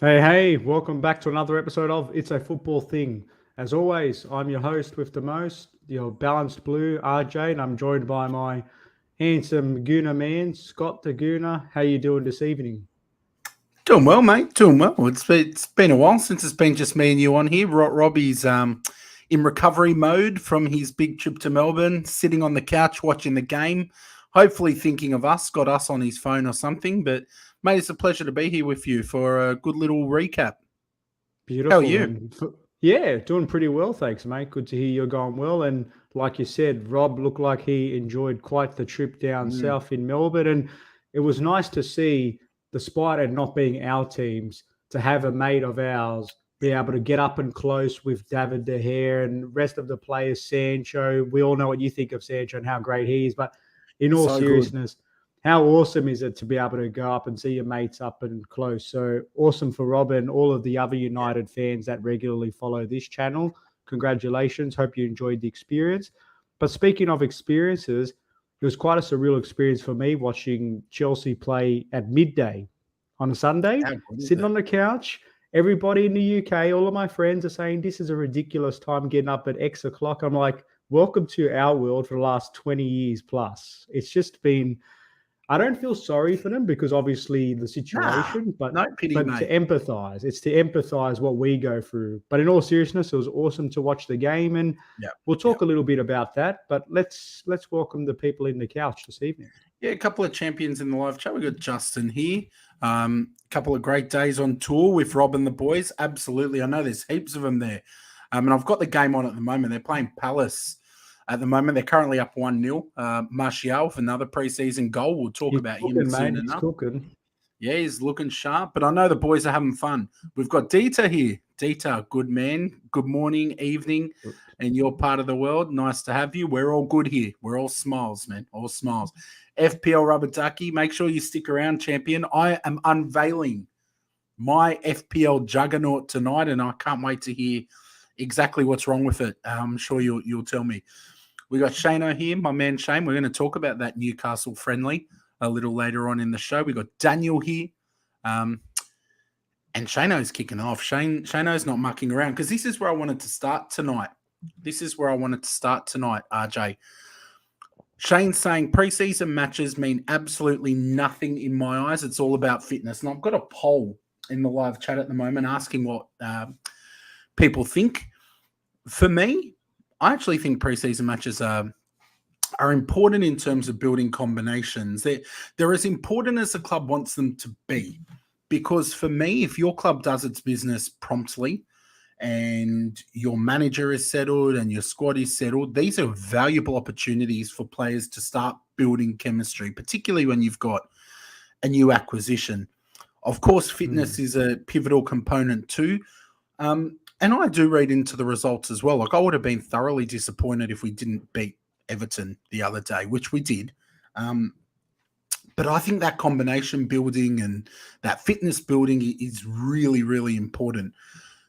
Hey, welcome back to another episode of It's a Football Thing. As always, I'm your host with the most, your balanced blue, RJ, and I'm joined by my handsome Gooner man, Scott the Gooner. How you doing this evening? Doing well, mate. Doing well. It's been a while since it's been just me and you on here. Robbie's in recovery mode from his big trip to Melbourne, sitting on the couch watching the game, hopefully thinking of us, got us on his phone or something. But mate, it's a pleasure to be here with you for a good little recap. How are Beautiful. you? Yeah, doing pretty well, thanks, mate. Good to hear you're going well. And like you said, Rob looked like he enjoyed quite the trip down Mm, south in Melbourne. And it was nice to see, despite it not being our teams, to have a mate of ours be able to get up and close with David De Gea and rest of the players, Sancho. We all know what you think of Sancho and how great he is. But in all so good. seriousness, how awesome is it to be able to go up and see your mates up and close? So awesome for Rob and all of the other United fans that regularly follow this channel. Congratulations. Hope you enjoyed the experience. But speaking of experiences, it was quite a surreal experience for me watching Chelsea play at midday on a Sunday, How good is sitting it? on the couch. Everybody in the UK, all of my friends are saying this is a ridiculous time getting up at X o'clock. I'm like, welcome to our world for the last 20 years plus. It's just been, I don't feel sorry for them because obviously the Nah, situation, but no pity, to mate. empathize. It's to empathize what we go through. But in all seriousness, it was awesome to watch the game, and Yeah, we'll yeah. talk a little bit about that. But let's welcome the people in the couch this evening. Yeah, a couple of champions in the live chat. We got Justin here. A couple of great days on tour with Rob and the boys. Absolutely. I know there's heaps of them there. And I've got the game on at the moment. They're playing Palace at the moment. They're currently up 1-0. Martial with another preseason goal. We'll talk He's about him cooking, mate. soon He's enough. cooking. Yeah, he's looking sharp, but I know the boys are having fun. We've got Dieter here. Dieter, good man. Good morning, evening, and you're part of the world. Nice to have you. We're all good here. We're all smiles, man. All smiles. FPL Rubber Ducky, make sure you stick around, champion. I am unveiling my FPL juggernaut tonight, and I can't wait to hear exactly what's wrong with it. I'm sure you'll tell me. We got Shano here, my man Shane. We're going to talk about that Newcastle friendly a little later on in the show. We got Daniel here. Um, and Shano's kicking off. Shano's not mucking around because this is where I wanted to start tonight. RJ. Shane's saying preseason matches mean absolutely nothing in my eyes. It's all about fitness. And I've got a poll in the live chat at the moment asking what people think. For me, I actually think preseason matches are important in terms of building combinations. They're as important as the club wants them to be. Because for me, if your club does its business promptly and your manager is settled and your squad is settled, these are valuable opportunities for players to start building chemistry, particularly when you've got a new acquisition. Of course, fitness is a pivotal component too. And I do read into the results as well. Like, I would have been thoroughly disappointed if we didn't beat Everton the other day, which we did. But I think that combination building and that fitness building is really, really important.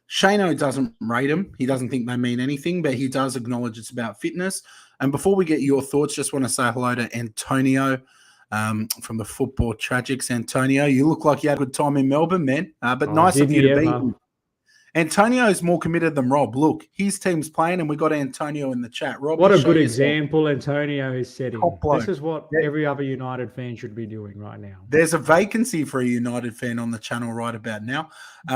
Shano doesn't rate them. He doesn't think they mean anything, but he does acknowledge it's about fitness. And before we get your thoughts, just want to say hello to Antonio from the Football Tragics. Antonio, you look like you had a good time in Melbourne, man. But Oh, nice of didn't you he to be ever? here. Antonio is more committed than Rob. Look, his team's playing, and we got Antonio in the chat. What Robbie, a show good yourself. example Antonio is setting. Top This bloke. is what Yeah, every other United fan should be doing right now. there's a vacancy for a United fan on the channel right about now.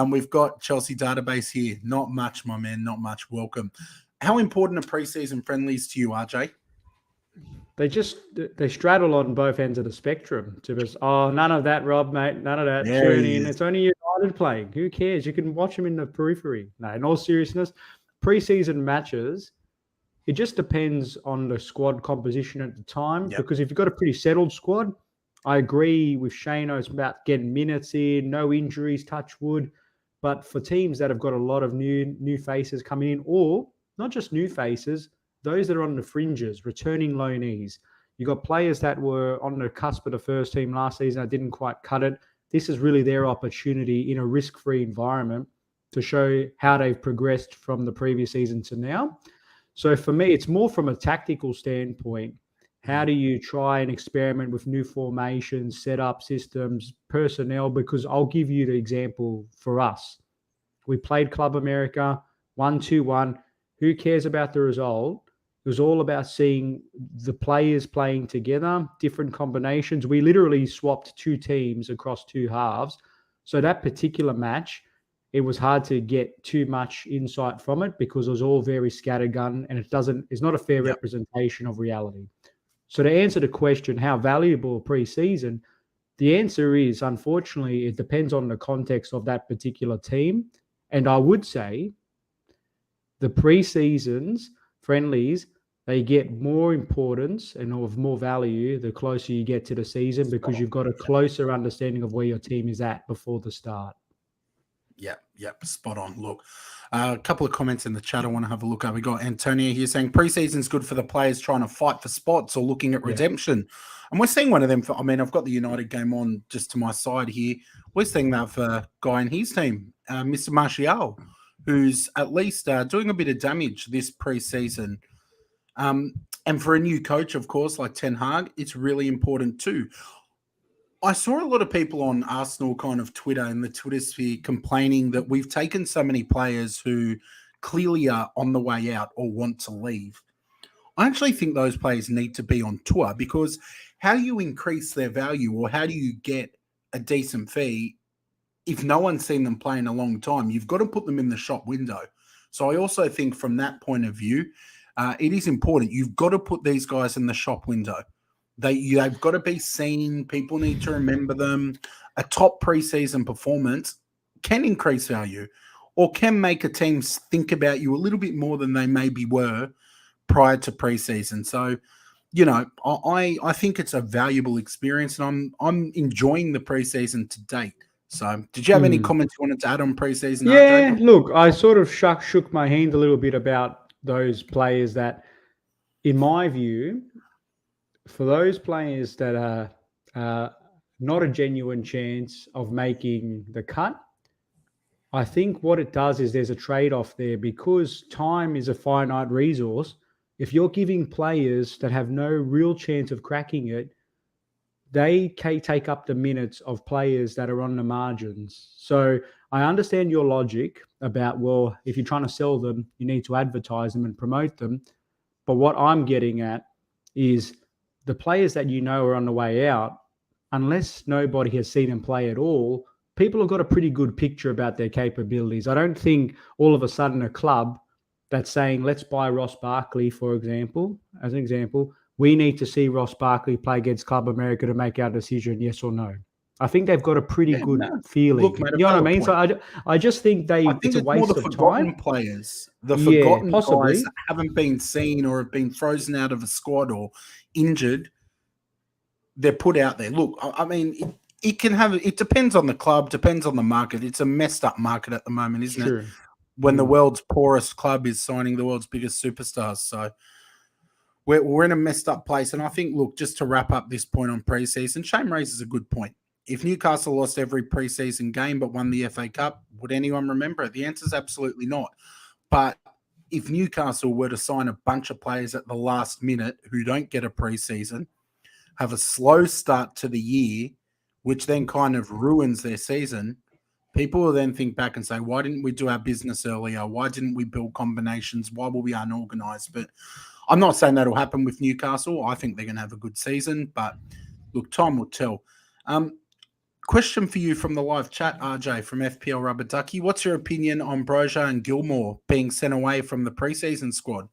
We've got Chelsea database here. Not much, my man. Not much. Welcome. How important are preseason friendlies to you, RJ? They straddle on both ends of the spectrum. To just, oh, none of that, Rob, mate, none of that. There Tune he in. is. It's only United playing. Who cares? You can watch them in the periphery. No, in all seriousness, preseason matches, it just depends on the squad composition at the time. Yep. Because if you've got a pretty settled squad, I agree with Shano. It's about getting minutes in, no injuries, touch wood. But for teams that have got a lot of new faces coming in, or not just new faces, those that are on the fringes, returning loanees. You got players that were on the cusp of the first team last season that didn't quite cut it. This is really their opportunity in a risk-free environment to show how they've progressed from the previous season to now. So for me, it's more from a tactical standpoint. How do you try and experiment with new formations, setup systems, personnel? Because I'll give you the example for us. We played Club America 1-2-1. Who cares about the result? It was all about seeing the players playing together, different combinations. We literally swapped two teams across two halves. So that particular match, it was hard to get too much insight from it because it was all very scattergun and it's not a fair representation of reality. So to answer the question, how valuable pre-season, the answer is, unfortunately, it depends on the context of that particular team. And I would say the pre-seasons, friendlies, they get more importance and of more value the closer you get to the season because you've got a closer understanding of where your team is at before the start. Yep, spot on. Look, a couple of comments in the chat I want to have a look at. We got Antonio here saying pre-season's good for the players trying to fight for spots or looking at redemption. And we're seeing one of them. I've got the United game on just to my side here. We're seeing that for a guy in his team, Mr. Martial, who's at least doing a bit of damage this pre-season. And for a new coach, of course, like Ten Hag, it's really important too. I saw a lot of people on Arsenal kind of Twitter in the Twitter sphere complaining that we've taken so many players who clearly are on the way out or want to leave. I actually think those players need to be on tour because how do you increase their value or how do you get a decent fee if no one's seen them play in a long time? You've got to put them in the shop window. So I also think from that point of view, it is important. You've got to put these guys in the shop window. They've got to be seen. People need to remember them. A top preseason performance can increase value or can make a team think about you a little bit more than they maybe were prior to preseason. So, I think it's a valuable experience and I'm enjoying the preseason to date. So did you have any comments you wanted to add on preseason? Yeah, RJ? Look, I sort of shook my hand a little bit about those players that, in my view, for those players that are not a genuine chance of making the cut, I think what it does is there's a trade-off there because time is a finite resource. If you're giving players that have no real chance of cracking it, they take up the minutes of players that are on the margins. So I understand your logic about, well, if you're trying to sell them, you need to advertise them and promote them. But what I'm getting at is the players that you know are on the way out, unless nobody has seen them play at all, people have got a pretty good picture about their capabilities. I don't think all of a sudden a club that's saying, let's buy Ross Barkley, for example, as an example, we need to see Ross Barkley play against Club America to make our decision, yes or no. I think they've got a pretty good feeling. Look, mate, you know what I mean? Point. So I just think it's a waste of time. Players, the forgotten guys that haven't been seen or have been frozen out of a squad or injured, they're put out there. Look, I mean, it depends on the club, depends on the market. It's a messed up market at the moment, isn't it? When the world's poorest club is signing the world's biggest superstars. So we're in a messed up place. And I think, look, just to wrap up this point on preseason, Shane raises a good point. If Newcastle lost every preseason game but won the FA Cup, would anyone remember it? The answer is absolutely not. But if Newcastle were to sign a bunch of players at the last minute who don't get a preseason, have a slow start to the year, which then kind of ruins their season, people will then think back and say, why didn't we do our business earlier? Why didn't we build combinations? Why were we unorganized? But I'm not saying that'll happen with Newcastle. I think they're going to have a good season. But look, time will tell. Question for you from the live chat, RJ, from FPL Rubber Ducky. What's your opinion on Broja and Gilmore being sent away from the preseason squad?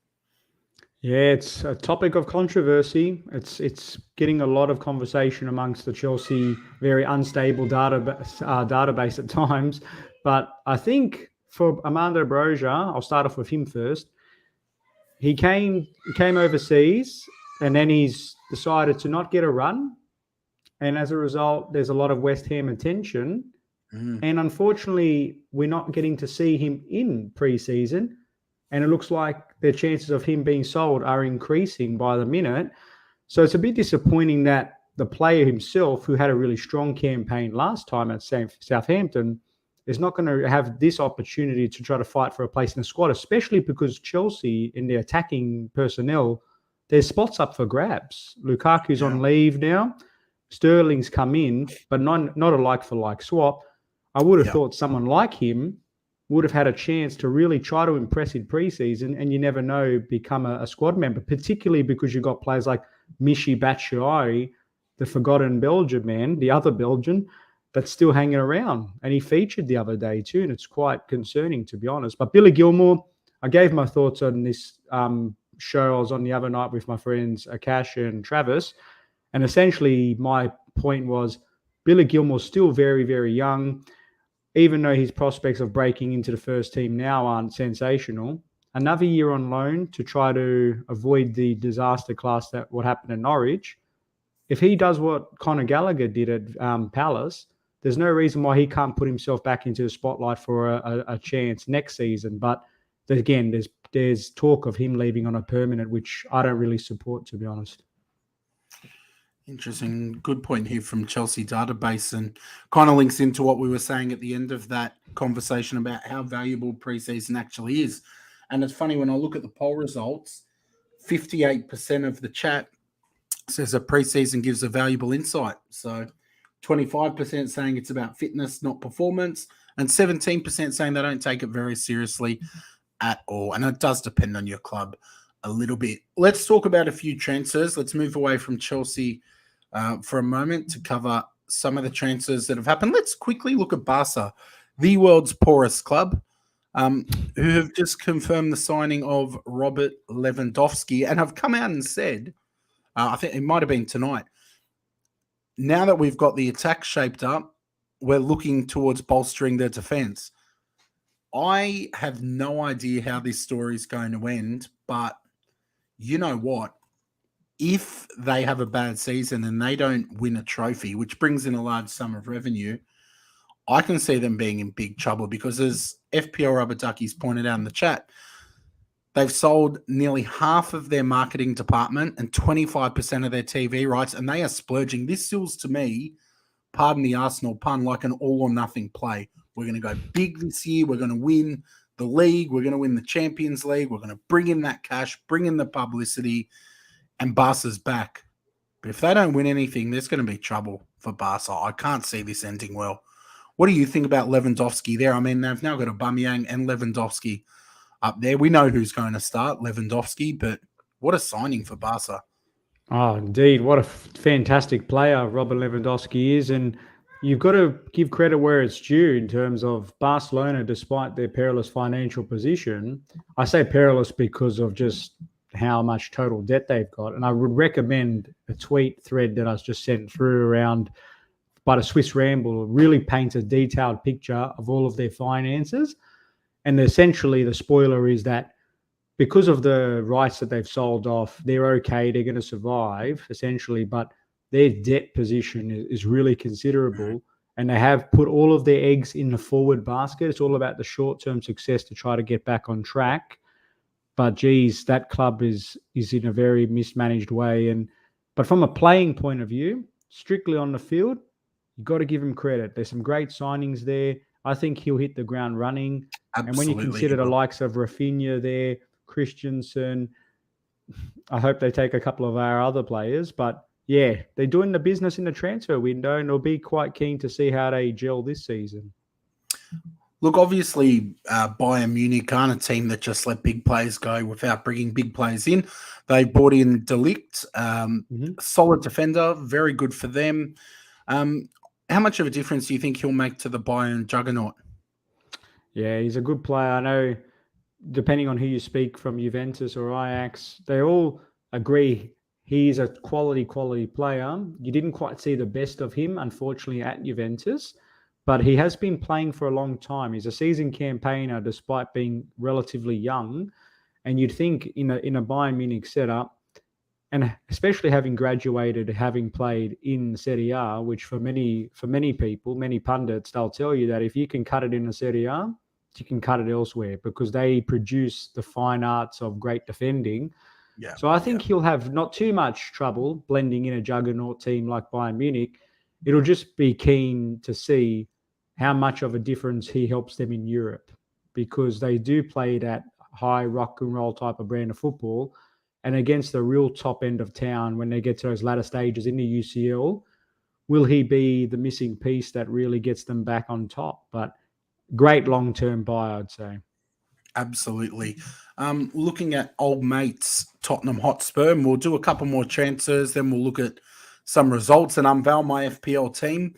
Yeah, it's a topic of controversy. It's getting a lot of conversation amongst the Chelsea very unstable database at times. But I think for Armando Broja, I'll start off with him first. He came overseas and then he's decided to not get a run. And as a result, there's a lot of West Ham attention. And unfortunately, we're not getting to see him in pre-season. And it looks like the chances of him being sold are increasing by the minute. So it's a bit disappointing that the player himself, who had a really strong campaign last time at Southampton, is not going to have this opportunity to try to fight for a place in the squad, especially because Chelsea, in their attacking personnel, there's spots up for grabs. Lukaku's on leave now. Sterling's come in, but not a like-for-like swap. I would have thought someone like him would have had a chance to really try to impress in preseason, and you never know, become a squad member, particularly because you've got players like Michy Batshuayi, the forgotten Belgian man, the other Belgian, that's still hanging around. And he featured the other day too, and it's quite concerning, to be honest. But Billy Gilmour, I gave my thoughts on this show I was on the other night with my friends Akash and Travis, and essentially my point was Billy Gilmour's still very, very young. Even though his prospects of breaking into the first team now aren't sensational, another year on loan to try to avoid the disaster class that what happened at Norwich. If he does what Conor Gallagher did at Palace, there's no reason why he can't put himself back into the spotlight for a chance next season. But again, there's talk of him leaving on a permanent, which I don't really support, to be honest. Interesting. Good point here from Chelsea Database, and kind of links into what we were saying at the end of that conversation about how valuable preseason actually is. And it's funny, when I look at the poll results, 58% of the chat says that preseason gives a valuable insight. So 25% saying it's about fitness, not performance, and 17% saying they don't take it very seriously at all. And it does depend on your club a little bit. Let's talk about a few transfers. Let's move away from Chelsea for a moment to cover some of the transfers that have happened. Let's quickly look at Barca, the world's poorest club, who have just confirmed the signing of Robert Lewandowski and have come out and said, I think it might have been tonight, now that we've got the attack shaped up, we're looking towards bolstering their defense. I have no idea how this story is going to end, but you know what? If they have a bad season and they don't win a trophy, which brings in a large sum of revenue, I can see them being in big trouble because, as FPL Rubber Duckies pointed out in the chat, they've sold nearly half of their marketing department and 25% of their TV rights, and they are splurging. This feels to me, pardon the Arsenal pun, like an all-or-nothing play. We're going to go big this year. We're going to win the league. We're going to win the Champions League. We're going to bring in that cash, bring in the publicity, and Barca's back. But if they don't win anything, there's going to be trouble for Barca. I can't see this ending well. What do you think about Lewandowski there? I mean, they've now got Aubameyang and Lewandowski up there. We know who's going to start, Lewandowski, but what a signing for Barca. Oh, indeed. What a fantastic player Robert Lewandowski is. And you've got to give credit where it's due in terms of Barcelona, despite their perilous financial position. I say perilous because of just how much total debt they've got. And I would recommend a tweet thread that I was just sent through around by the Swiss Ramble. It really paints a detailed picture of all of their finances. And essentially the spoiler is that because of the rights that they've sold off, they're okay, they're going to survive essentially, but their debt position is really considerable. And they have put all of their eggs in the forward basket. It's all about the short-term success to try to get back on track. But geez, that club is in a very mismanaged way. But from a playing point of view, strictly on the field, you've got to give him credit. There's some great signings there. I think he'll hit the ground running. Absolutely. And when you consider the likes of Rafinha there, Christensen, I hope they take a couple of our other players. But yeah, they're doing the business in the transfer window, and they'll be quite keen to see how they gel this season. Look, obviously, Bayern Munich aren't a team that just let big players go without bringing big players in. They brought in De Ligt, solid defender, very good for them. How much of a difference do you think he'll make to the Bayern juggernaut? Yeah, he's a good player. I know, depending on who you speak from Juventus or Ajax, they all agree he's a quality player. You didn't quite see the best of him, unfortunately, at Juventus. But he has been playing for a long time. He's a seasoned campaigner despite being relatively young. And you'd think in a Bayern Munich setup, and especially having graduated, having played in Serie A, which for many people, many pundits, they'll tell you that if you can cut it in the Serie A, you can cut it elsewhere because they produce the fine arts of great defending. Yeah, so I think he'll have not too much trouble blending in a juggernaut team like Bayern Munich. It'll just be keen to see how much of a difference he helps them in Europe, because they do play that high rock and roll type of brand of football. and against the real top end of town when they get to those latter stages in the UCL, will he be the missing piece that really gets them back on top? But great long-term buy, I'd say. Absolutely. Looking at old mates, Tottenham Hotspur, and we'll do a couple more transfers, then we'll look at some results and unveil my FPL team.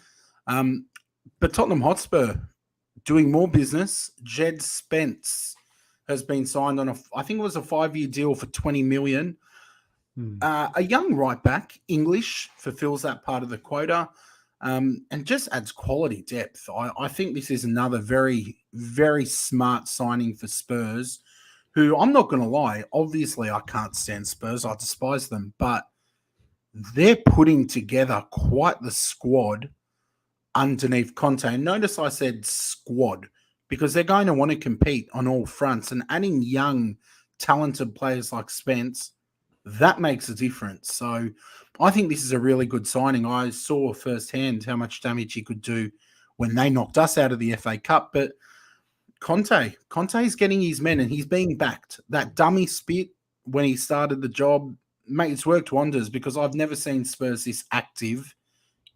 But Tottenham Hotspur doing more business. Jed Spence has been signed on I think it was a 5-year deal for 20 million. A young right back, English, fulfills that part of the quota. And just adds quality depth. I think this is another very, very smart signing for Spurs, who I'm not going to lie, obviously I can't stand Spurs. I despise them, but they're putting together quite the squad underneath Conte. And notice I said squad because they're going to want to compete on all fronts, and adding young, talented players like Spence, that makes a difference. So I think this is a really good signing. I saw firsthand how much damage he could do when they knocked us out of the FA Cup. But Conte's getting his men and he's being backed. That dummy spit when he started the job, mate, it's worked wonders because I've never seen Spurs this active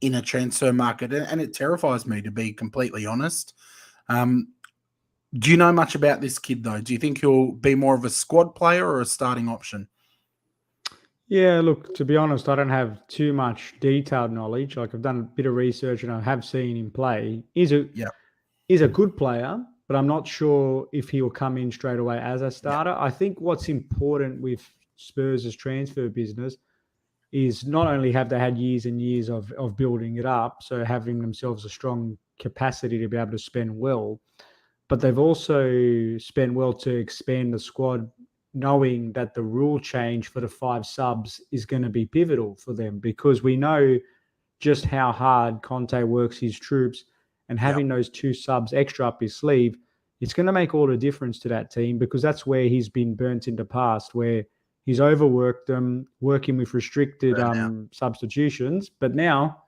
in a transfer market. And it terrifies me, to be completely honest. Do you know much about this kid, though? Do you think he'll be more of a squad player or a starting option? Yeah, look, to be honest, I don't have too much detailed knowledge. Like I've done a bit of research and I have seen him play. He's a good player, but I'm not sure if he'll come in straight away as a starter. I think what's important with Spurs' transfer business is not only have they had years and years of building it up, so having themselves a strong capacity to be able to spend well, but they've also spent well to expand the squad, knowing that the rule change for the 5 subs is going to be pivotal for them, because we know just how hard Conte works his troops, and having those 2 subs extra up his sleeve, it's going to make all the difference to that team, because that's where he's been burnt in the past, where he's overworked them, working with restricted substitutions. But now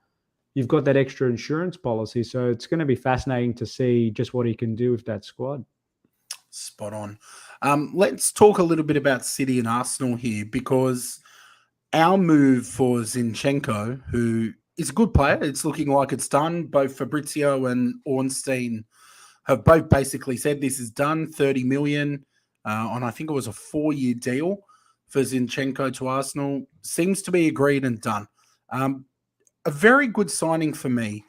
you've got that extra insurance policy. So it's going to be fascinating to see just what he can do with that squad. Spot on. Let's talk a little bit about City and Arsenal here, because our move for Zinchenko, who is a good player, it's looking like it's done. Both Fabrizio and Ornstein have both basically said this is done. 30 million on, I think it was a 4-year deal for Zinchenko to Arsenal. Seems to be agreed and done. A very good signing for me.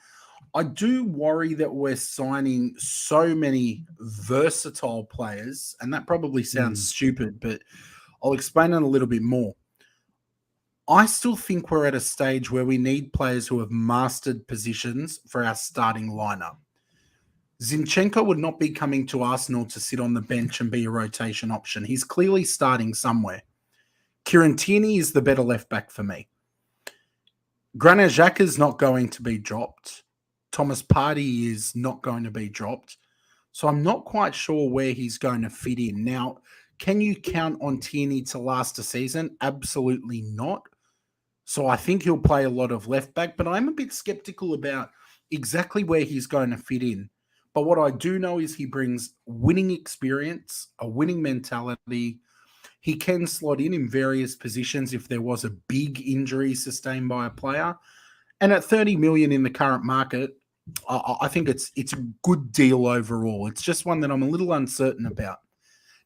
I do worry that we're signing so many versatile players, and that probably sounds stupid, but I'll explain it a little bit more. I still think we're at a stage where we need players who have mastered positions for our starting lineup. Zinchenko would not be coming to Arsenal to sit on the bench and be a rotation option. He's clearly starting somewhere. Kieran Tierney is the better left back for me. Granit Xhaka is not going to be dropped. Thomas Partey is not going to be dropped. So I'm not quite sure where he's going to fit in. Now, can you count on Tierney to last a season? Absolutely not. So I think he'll play a lot of left back, but I'm a bit skeptical about exactly where he's going to fit in. But what I do know is he brings winning experience, a winning mentality. He can slot in various positions if there was a big injury sustained by a player. And at 30 million in the current market, I think it's a good deal overall. It's just one that I'm a little uncertain about.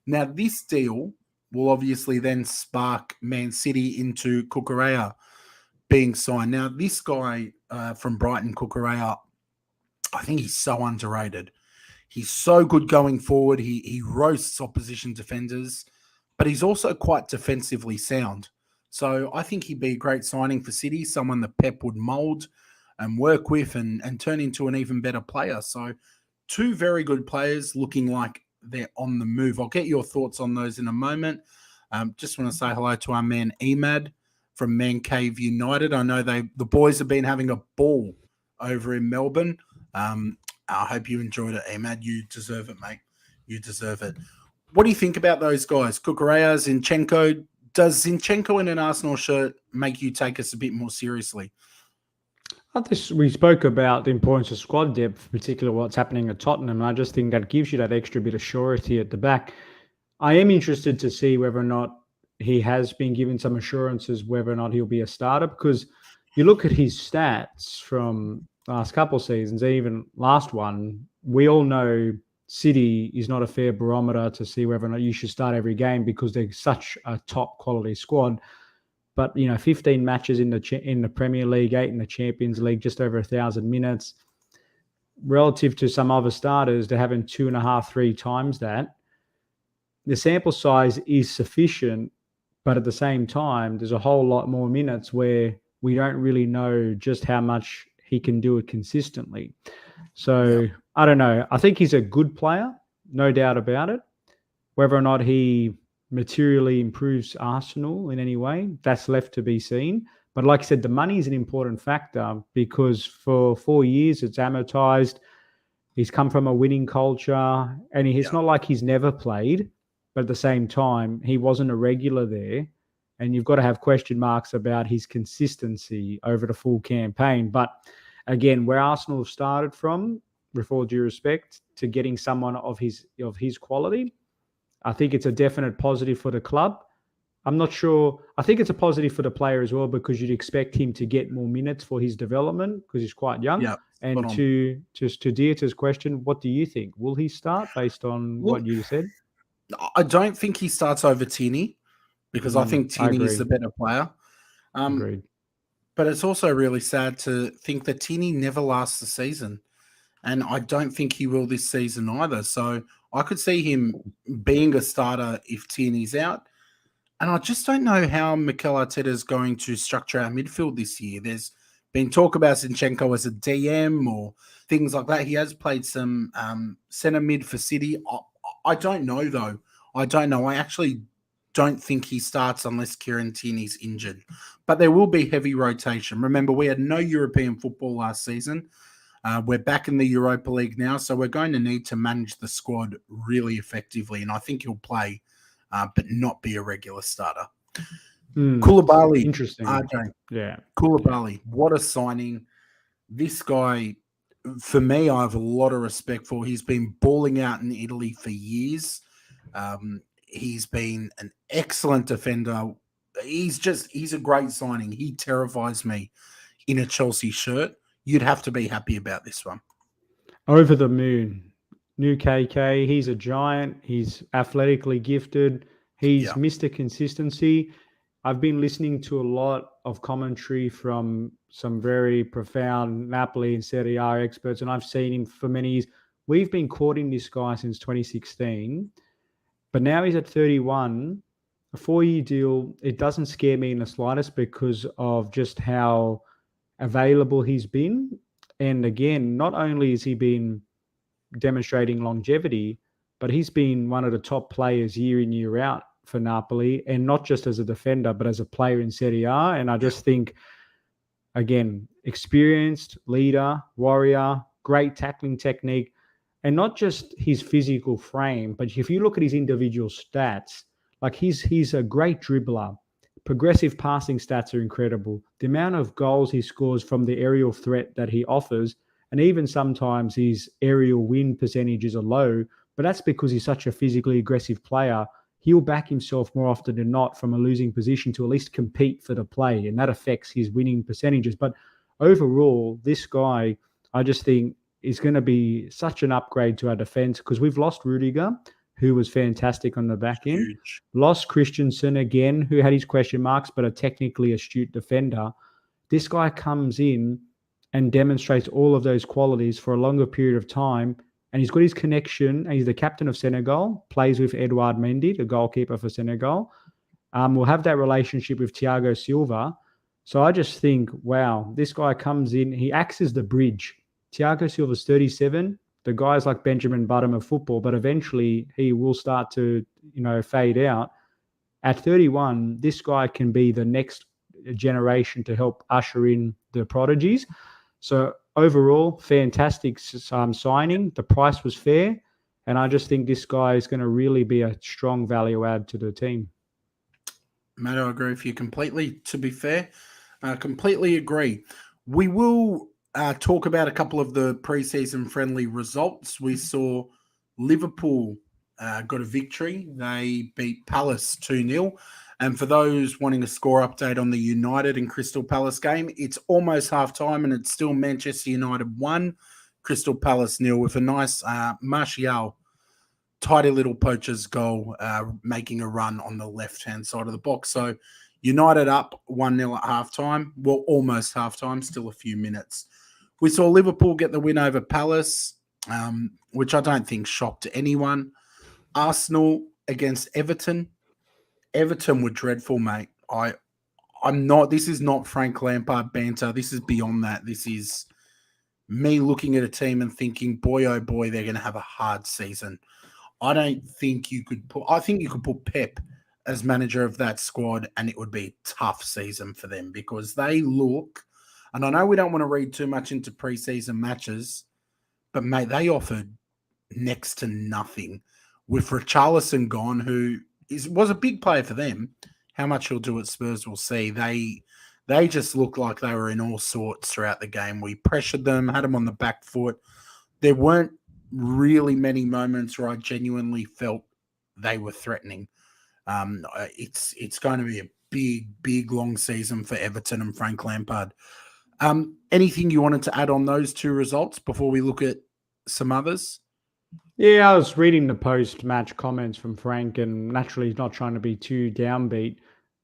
Now, this deal will obviously then spark Man City into Cucurella being signed. Now, this guy from Brighton, Cucurella, I think he's so underrated. He's so good going forward. He roasts opposition defenders, but he's also quite defensively sound. So I think he'd be a great signing for City, someone that Pep would mould and work with and turn into an even better player. So 2 very good players looking like they're on the move. I'll get your thoughts on those in a moment. Just want to say hello to our man Emad from Man Cave United. I know the boys have been having a ball over in Melbourne. I hope you enjoyed it, Emad. You deserve it, mate. You deserve it. What do you think about those guys? Cucurella, Zinchenko. Does Zinchenko in an Arsenal shirt make you take us a bit more seriously? We spoke about the importance of squad depth, particularly what's happening at Tottenham. And I just think that gives you that extra bit of surety at the back. I am interested to see whether or not he has been given some assurances whether or not he'll be a starter, because you look at his stats from last couple of seasons, even last one, we all know City is not a fair barometer to see whether or not you should start every game because they're such a top quality squad. But 15 matches in the Premier League, 8 in the Champions League, just over 1,000 minutes, relative to some other starters, they're having 2.5, 3 times that. The sample size is sufficient, but at the same time, there's a whole lot more minutes where we don't really know just how much he can do it consistently. So I don't know. I think he's a good player, no doubt about it. Whether or not he materially improves Arsenal in any way, that's left to be seen. But like I said, the money is an important factor because for 4 years it's amortized. He's come from a winning culture, and it's not like he's never played. But at the same time, he wasn't a regular there. And you've got to have question marks about his consistency over the full campaign. But again, where Arsenal have started from, with all due respect, to getting someone of his quality, I think it's a definite positive for the club. I'm not sure. I think it's a positive for the player as well because you'd expect him to get more minutes for his development because he's quite young. Yeah, and to Dieter's question, what do you think? Will he start based on what you said? I don't think he starts over Tierney because I think Tierney is the better player. Agreed. But it's also really sad to think that Tierney never lasts the season. And I don't think he will this season either. So I could see him being a starter if Tierney's out. And I just don't know how Mikel Arteta is going to structure our midfield this year. There's been talk about Zinchenko as a DM or things like that. He has played some centre mid for City. I don't know, though. I don't know. I actually don't think he starts unless Kieran Tierney's injured. But there will be heavy rotation. Remember, we had no European football last season. We're back in the Europa League now, so we're going to need to manage the squad really effectively. And I think he'll play, but not be a regular starter. Koulibaly. Interesting. RJ. Yeah. Koulibaly. What a signing. This guy, for me, I have a lot of respect for. He's been balling out in Italy for years. He's been an excellent defender. He's a great signing. He terrifies me in a Chelsea shirt. You'd have to be happy about this one. Over the moon. New KK, he's a giant. He's athletically gifted. He's Mr. Consistency. I've been listening to a lot of commentary from some very profound Napoli and Serie A experts, and I've seen him for many years. We've been courting this guy since 2016, but now he's at 31, a 4-year deal. It doesn't scare me in the slightest because of just how available he's been. And again, not only has he been demonstrating longevity, but he's been one of the top players year in, year out for Napoli, and not just as a defender, but as a player in Serie A. And I just think, again, experienced leader, warrior, great tackling technique, and not just his physical frame, but if you look at his individual stats, like he's a great dribbler. Progressive passing stats are incredible. The amount of goals he scores from the aerial threat that he offers, and even sometimes his aerial win percentages are low, but that's because he's such a physically aggressive player. He'll back himself more often than not from a losing position to at least compete for the play, and that affects his winning percentages. But overall, this guy, I just think, is going to be such an upgrade to our defense because we've lost Rudiger, who was fantastic on the back end. Huge. Lost Christensen again, who had his question marks, but a technically astute defender. This guy comes in and demonstrates all of those qualities for a longer period of time. And he's got his connection, and he's the captain of Senegal, plays with Edouard Mendy, the goalkeeper for Senegal. We'll have that relationship with Thiago Silva. So I just think, wow, this guy comes in, he acts as the bridge. Thiago Silva's 37. The guy's like Benjamin Button of football, but eventually he will start to, fade out. At 31, this guy can be the next generation to help usher in the prodigies. So overall, fantastic signing. The price was fair, and I just think this guy is going to really be a strong value add to the team. Matt, I agree with you completely, to be fair. Completely agree. We will talk about a couple of the preseason friendly results. We saw Liverpool got a victory. They beat Palace 2-0. And for those wanting a score update on the United and Crystal Palace game, it's almost half-time and it's still Manchester United 1, Crystal Palace 0 with a nice Martial, tidy little poacher's goal, making a run on the left-hand side of the box. So United up 1-0 at half-time. Well, almost half-time, still a few minutes. We saw Liverpool get the win over Palace, which I don't think shocked anyone. Arsenal against Everton. Everton were dreadful, mate. I'm not. This is not Frank Lampard banter. This is beyond that. This is me looking at a team and thinking, boy, oh boy, they're going to have a hard season. I don't think you could put. I think you could put Pep as manager of that squad, and it would be a tough season for them because they look. And I know we don't want to read too much into preseason matches, but mate, they offered next to nothing with Richarlison gone, who was a big player for them. How much he'll do at Spurs, we'll see. They just looked like they were in all sorts throughout the game. We pressured them, had them on the back foot. There weren't really many moments where I genuinely felt they were threatening. It's going to be a big, long season for Everton and Frank Lampard. Anything you wanted to add on those two results before we look at some others? Yeah, I was reading the post-match comments from Frank, and naturally he's not trying to be too downbeat,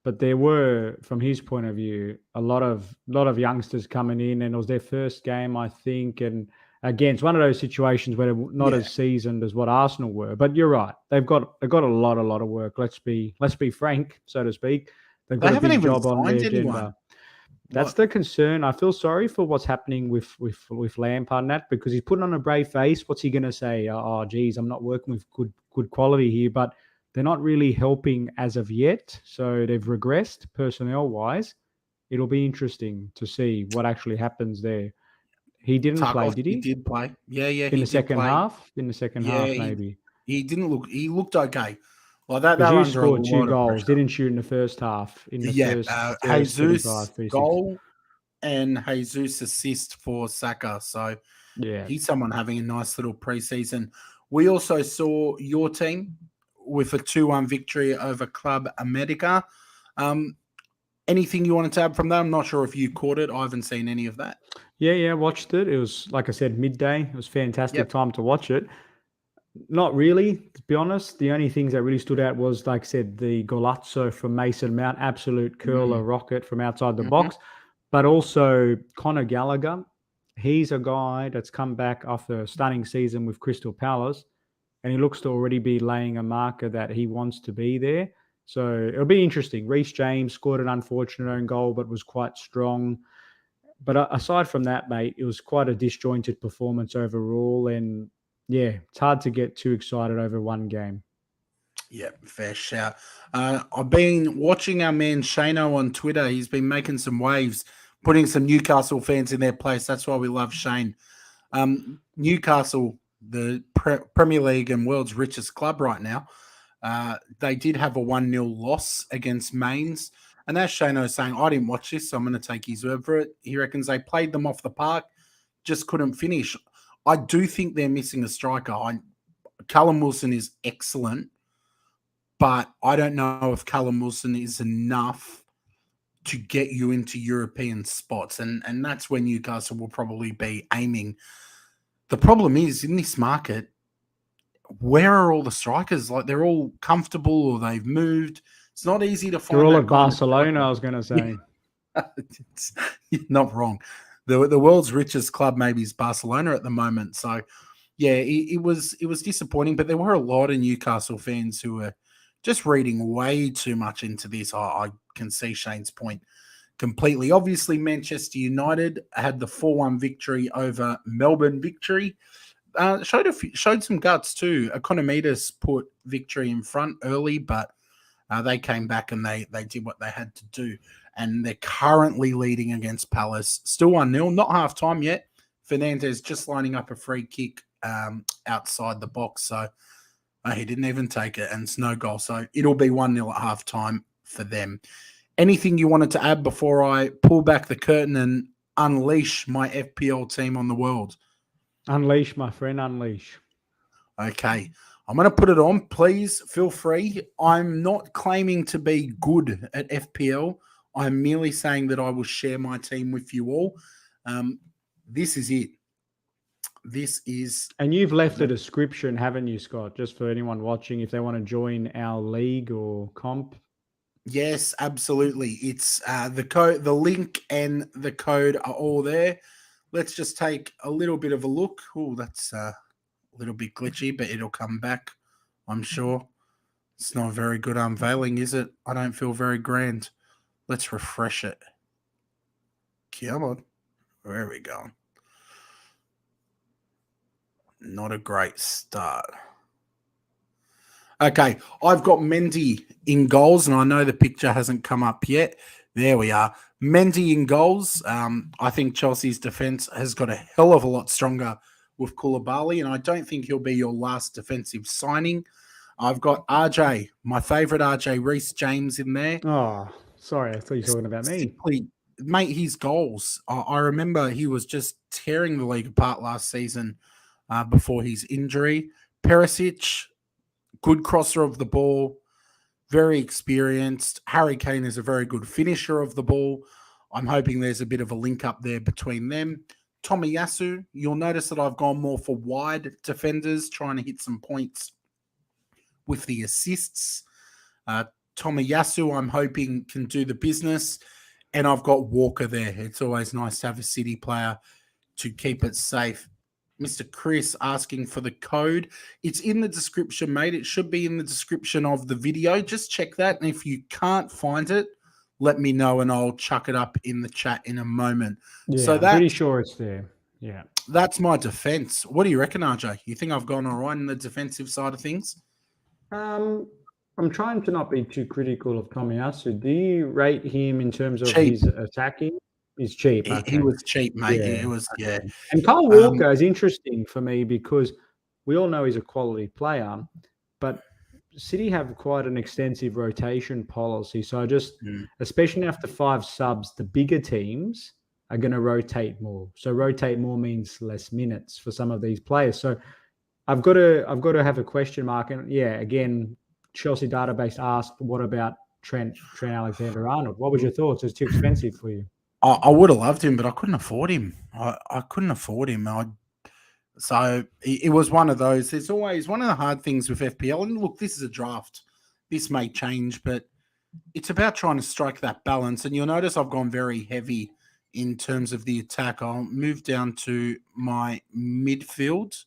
but there were, from his point of view, a lot of youngsters coming in, and it was their first game, I think, and again, it's one of those situations where they're not as seasoned as what Arsenal were. But you're right, they've got a lot of work. Let's be frank, so to speak. They've got a big job on their agenda. That's the concern. I feel sorry for what's happening with Lampard and that, because he's putting on a brave face. What's he going to say? Oh, geez, I'm not working with good quality here, but they're not really helping as of yet. So they've regressed personnel-wise. It'll be interesting to see what actually happens there. He didn't play, did he? He did play. Yeah. In the second half? In the second half, maybe. He didn't look. He looked okay. Well, that you scored 2 goals, didn't you, in the first half? In the first Jesus goal and Jesus assist for Saka. So he's someone having a nice little preseason. We also saw your team with a 2-1 victory over Club America. Anything you wanted to add from that? I'm not sure if you caught it. I haven't seen any of that. Yeah, watched it. It was, like I said, midday. It was fantastic time to watch it. Not really, to be honest. The only things that really stood out was, like I said, the golazzo from Mason Mount, absolute curler rocket from outside the box. But also Conor Gallagher. He's a guy that's come back after a stunning season with Crystal Palace, and he looks to already be laying a marker that he wants to be there. So it'll be interesting. Reece James scored an unfortunate own goal, but was quite strong. But aside from that, mate, it was quite a disjointed performance overall. And yeah, it's hard to get too excited over one game. Yeah, fair shout. I've been watching our man Shano on Twitter. He's been making some waves, putting some Newcastle fans in their place. That's why we love Shane. Newcastle, the Premier League and world's richest club right now, they did have a 1-0 loss against Mainz. And as Shano's saying, I didn't watch this, so I'm going to take his word for it. He reckons they played them off the park, just couldn't finish. I do think they're missing a striker. Callum Wilson is excellent, but I don't know if Callum Wilson is enough to get you into European spots. And that's where Newcastle will probably be aiming. The problem is, in this market, where are all the strikers? Like, they're all comfortable or they've moved. It's not easy to find. They're all at Barcelona, I was going to say. You're not wrong. The world's richest club maybe is Barcelona at the moment. So, yeah, it was disappointing. But there were a lot of Newcastle fans who were just reading way too much into this. I can see Shane's point completely. Obviously, Manchester United had the 4-1 victory over Melbourne Victory. Showed some guts too. Economidas put Victory in front early, but they came back and they did what they had to do. And they're currently leading against Palace. Still 1-0, not half-time yet. Fernandez just lining up a free kick outside the box. So he didn't even take it, and it's no goal. So it'll be 1-0 at half-time for them. Anything you wanted to add before I pull back the curtain and unleash my FPL team on the world? Unleash, my friend, unleash. Okay. I'm going to put it on. Please feel free. I'm not claiming to be good at FPL. I'm merely saying that I will share my team with you all. This is it. This is... And you've left a description, haven't you, Scott? Just for anyone watching, if they want to join our league or comp. Yes, absolutely. It's the code, the link and the code are all there. Let's just take a little bit of a look. Oh, that's a little bit glitchy, but it'll come back, I'm sure. It's not very good unveiling, is it? I don't feel very grand. Let's refresh it. Come on. Where are we going? Not a great start. Okay, I've got Mendy in goals, and I know the picture hasn't come up yet. There we are. Mendy in goals. I think Chelsea's defence has got a hell of a lot stronger with Koulibaly, and I don't think he'll be your last defensive signing. I've got RJ, my favourite RJ, Reece James in there. Oh, sorry. I thought you were talking about me. Simply, mate, his goals. I remember he was just tearing the league apart last season before his injury. Perisic, good crosser of the ball, very experienced. Harry Kane is a very good finisher of the ball. I'm hoping there's a bit of a link up there between them. Tomiyasu, you'll notice that I've gone more for wide defenders, trying to hit some points with the assists. Tomiyasu, I'm hoping, can do the business. And I've got Walker there. It's always nice to have a City player to keep it safe. Mr. Chris asking for the code. It's in the description, mate. It should be in the description of the video. Just check that. And if you can't find it, let me know and I'll chuck it up in the chat in a moment. Yeah, so I'm pretty sure it's there. Yeah. That's my defense. What do you reckon, RJ? You think I've gone all right in the defensive side of things? I'm trying to not be too critical of Tomiyasu. Do you rate him in terms of Cheap. his attacking? He's cheap. He was cheap, mate. Yeah. It was, yeah. And Kyle Walker is interesting for me because we all know he's a quality player, but City have quite an extensive rotation policy. So especially after 5 subs, the bigger teams are going to rotate more. So rotate more means less minutes for some of these players. So I've got to have a question mark. And yeah, again, Chelsea database asked, what about Trent Alexander-Arnold? What was your thoughts? It's too expensive for you. I would have loved him, but I couldn't afford him. I couldn't afford him. So it was one of those. There's always one of the hard things with FPL. And look, this is a draft. This may change, but it's about trying to strike that balance. And you'll notice I've gone very heavy in terms of the attack. I'll move down to my midfield.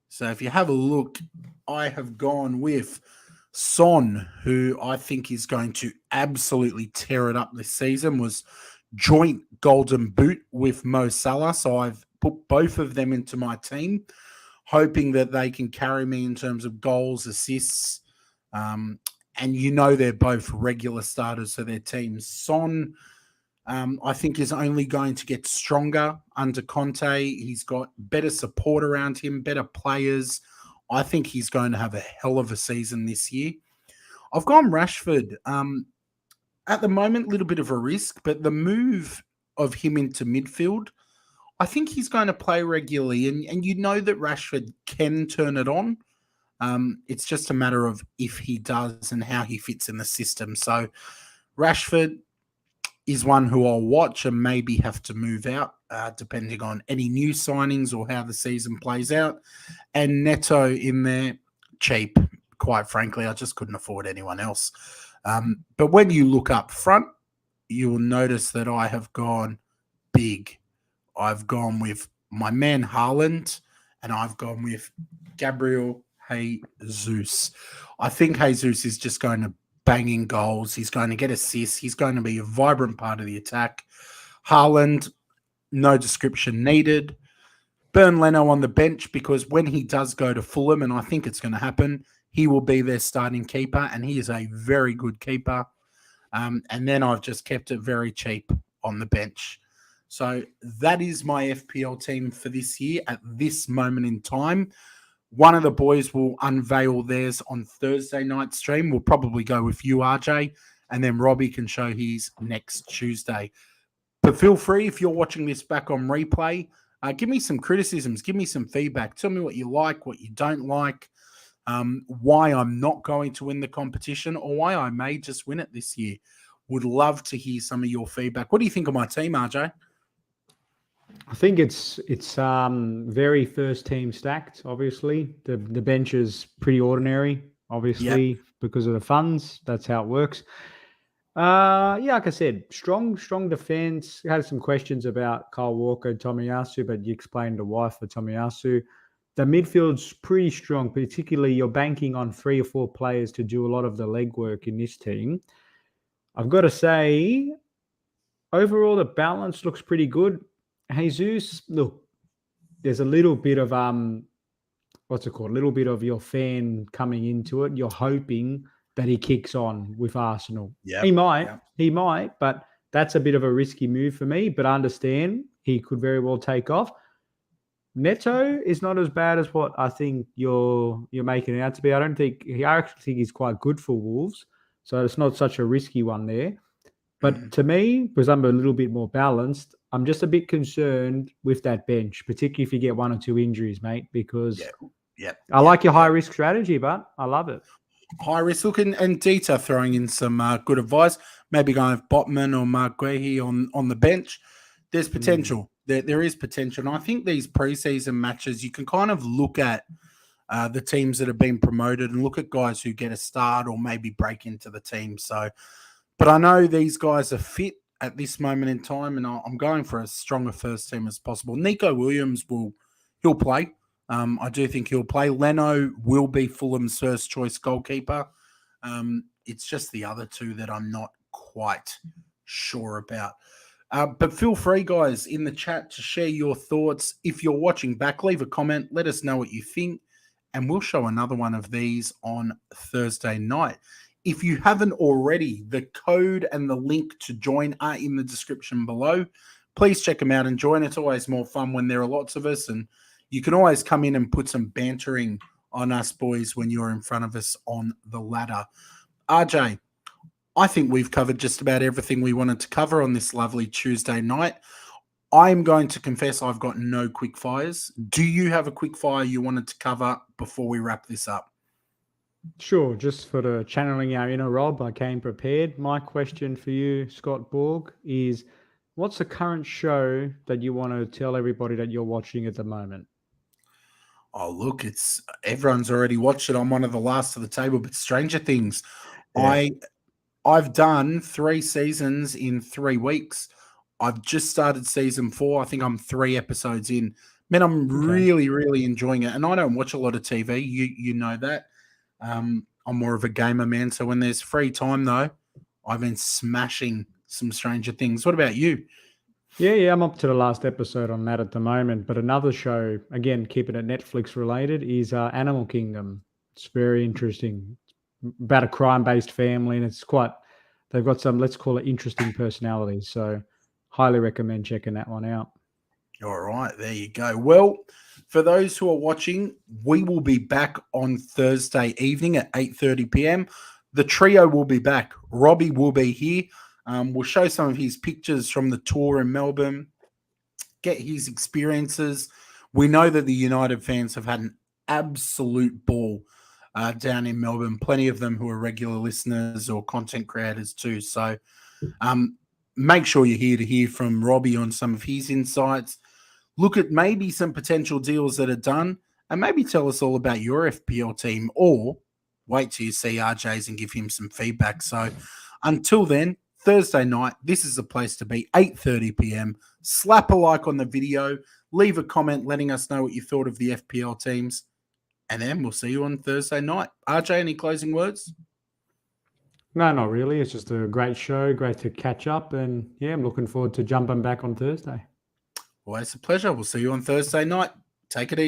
So if you have a look, I have gone with Son, who I think is going to absolutely tear it up this season, was joint golden boot with Mo Salah. So I've put both of them into my team, hoping that they can carry me in terms of goals, assists. And you know they're both regular starters for their teams. Son, I think, is only going to get stronger under Conte. He's got better support around him, better players. I think he's going to have a hell of a season this year. I've gone Rashford. At the moment, a little bit of a risk, but the move of him into midfield, I think he's going to play regularly. And you know that Rashford can turn it on. It's just a matter of if he does and how he fits in the system. So Rashford is one who I'll watch and maybe have to move out, depending on any new signings or how the season plays out. And Neto in there, cheap, quite frankly. I just couldn't afford anyone else. But when you look up front, you'll notice that I have gone big. I've gone with my man Haaland, and I've gone with Gabriel Jesus. I think Jesus is just going to banging goals. He's going to get assists. He's going to be a vibrant part of the attack. Haaland, no description needed. Burn Leno on the bench because when he does go to Fulham, and I think it's going to happen, he will be their starting keeper, and he is a very good keeper. And then I've just kept it very cheap on the bench. So that is my FPL team for this year at this moment in time. One of the boys will unveil theirs on Thursday night stream. We'll probably go with you, RJ, and then Robbie can show his next Tuesday. But feel free, if you're watching this back on replay, Give me some criticisms. Give me some feedback. Tell me what you like, what you don't like, why I'm not going to win the competition, or why I may just win it this year. Would love to hear some of your feedback. What do you think of my team, RJ? I think it's very first team stacked. Obviously, the bench is pretty ordinary. Obviously, because of the funds, that's how it works. Yeah, like I said, strong defense. Had some questions about Kyle Walker, Tomiyasu, but you explained the why for Tomiyasu. The midfield's pretty strong, particularly you're banking on 3 or 4 players to do a lot of the legwork in this team. I've got to say, overall, the balance looks pretty good. Jesus, look, there's a little bit of what's it called? A little bit of your fan coming into it. You're hoping that he kicks on with Arsenal. Yeah, he might, but that's a bit of a risky move for me. But I understand he could very well take off. Neto is not as bad as what I think you're making it out to be. I actually think he's quite good for Wolves, so it's not such a risky one there. But to me, because I'm a little bit more balanced, I'm just a bit concerned with that bench, particularly if you get 1 or 2 injuries, mate, because I like your high-risk strategy, but I love it. High risk. Look, and Dieter throwing in some good advice, maybe going with Botman or Mark Guehi on the bench. There's potential. There is potential. And I think these preseason matches, you can kind of look at the teams that have been promoted and look at guys who get a start or maybe break into the team. So, but I know these guys are fit at this moment in time, and I'm going for as strong a first team as possible. Nico Williams he'll play. I do think he'll play. Leno will be Fulham's first choice goalkeeper. It's just the other two that I'm not quite sure about. But feel free, guys, in the chat to share your thoughts. If you're watching back, leave a comment. Let us know what you think, and we'll show another one of these on Thursday night. If you haven't already, the code and the link to join are in the description below. Please check them out and join. It's always more fun when there are lots of us, and you can always come in and put some bantering on us boys when you're in front of us on the ladder. RJ, I think we've covered just about everything we wanted to cover on this lovely Tuesday night. I'm going to confess I've got no quick fires. Do you have a quick fire you wanted to cover before we wrap this up? Sure. Just for the channeling our inner Rob, I came prepared. My question for you, Scott Borg, is what's the current show that you want to tell everybody that you're watching at the moment? Oh, look, everyone's already watched it. I'm one of the last of the table, but Stranger Things. Yeah. I've done 3 seasons in 3 weeks. I've just started season 4. I think I'm 3 episodes in. Man, I'm really, really enjoying it. And I don't watch a lot of TV. You know that. I'm more of a gamer, man. So when there's free time, though, I've been smashing some Stranger Things. What about you? Yeah, I'm up to the last episode on that at the moment. But another show, again, keeping it Netflix related, is Animal Kingdom. It's very interesting. It's about a crime-based family, and they've got some, let's call it, interesting personalities. So highly recommend checking that one out. All right, there you go. Well, for those who are watching, we will be back on Thursday evening at 8:30 p.m. The trio will be back. Robbie will be here. We'll show some of his pictures from the tour in Melbourne, get his experiences. We know that the United fans have had an absolute ball down in Melbourne. Plenty of them who are regular listeners or content creators too. So make sure you're here to hear from Robbie on some of his insights. Look at maybe some potential deals that are done, and maybe tell us all about your FPL team, or wait till you see RJ's and give him some feedback. So until then, Thursday night, this is the place to be, 8:30 p.m. Slap a like on the video, leave a comment letting us know what you thought of the FPL teams, and then we'll see you on Thursday night. RJ, any closing words? No, not really. It's just a great show, great to catch up, and yeah, I'm looking forward to jumping back on Thursday. Always a pleasure. We'll see you on Thursday night. Take it easy.